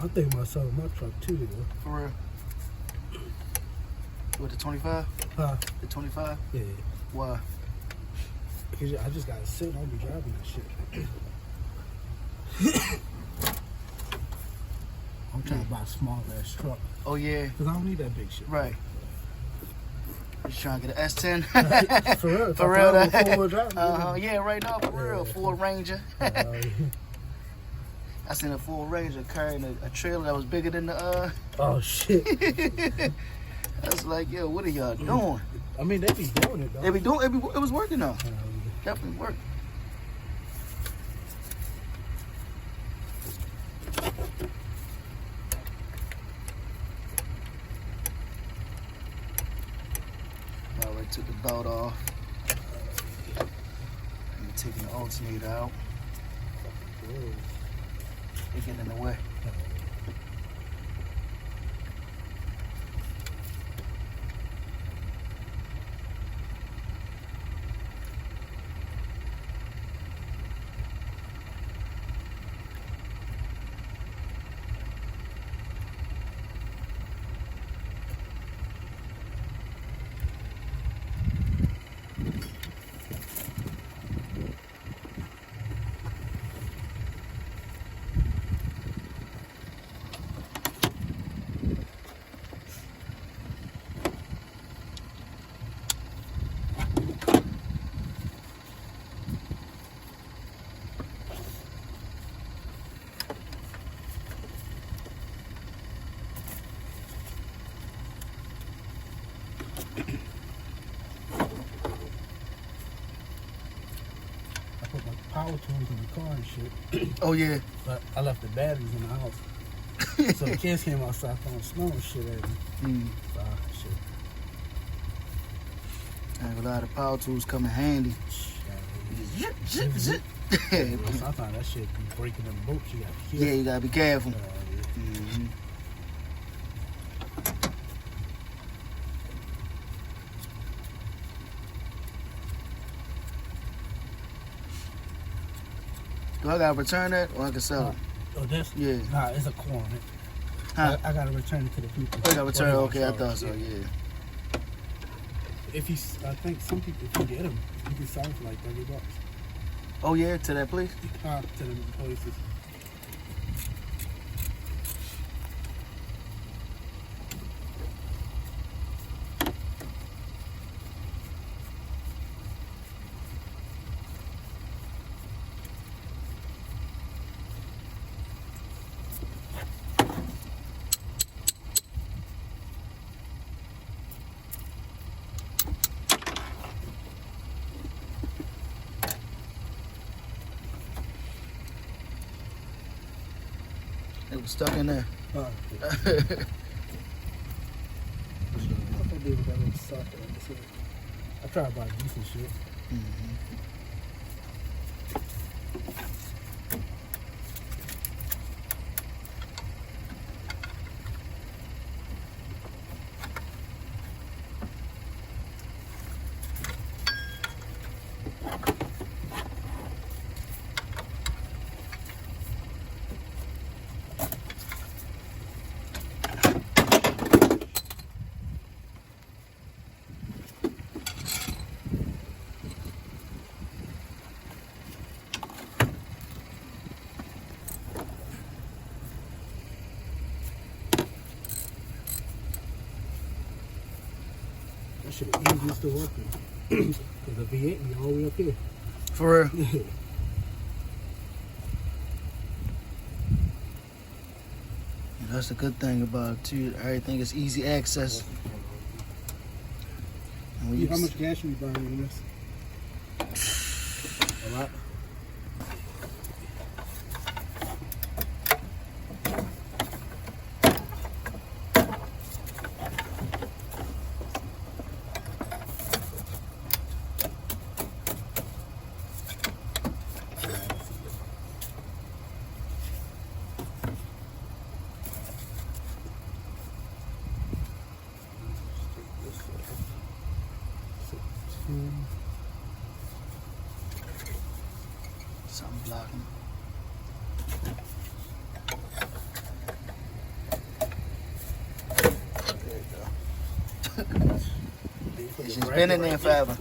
I'm thinking about selling my truck too, though. For real. What, the 25? Huh? The 25? Yeah. Why? Because I just gotta sit. I'll be driving that shit. I'm trying to buy a small ass truck. Oh yeah. Because I don't need that big shit. Right. You trying to get an S10? For real. For real. Yeah, right now, for real. Ford Ranger. Yeah. I seen a Ford Ranger carrying a trailer that was bigger than the Oh shit. I was like, yo, what are y'all doing? I mean, they be doing it though. They be doing it. It was working though. Definitely worked. Already took the bolt off. I'm taking the alternator out. They're getting in the way. Power tools in the car and shit. Oh yeah. But I left the batteries in the house. So the kids came outside throwing snow and shit at me. Shit. I ain't gonna lie, the power tools come in handy. Sometimes that shit be breaking them bolts. You gotta kill. Yeah, you gotta be careful. Do I gotta return that or I can sell it? Oh, this? Yeah. Nah, it's a core on it. Huh? I gotta return it to the people. Oh, you gotta return it? Okay, I thought so, yeah. If you, I think some people, if you get them, you can sell them for like $30. Oh yeah, to that place? To the places. It was stuck in there. I try to buy decent shit. That shit easiest to work with. Because the V8 be all the way up here. For real? That's the good thing about it too. Everything is easy access. How much gas you burning in this? A lot. Something blocking. It's just been in there forever.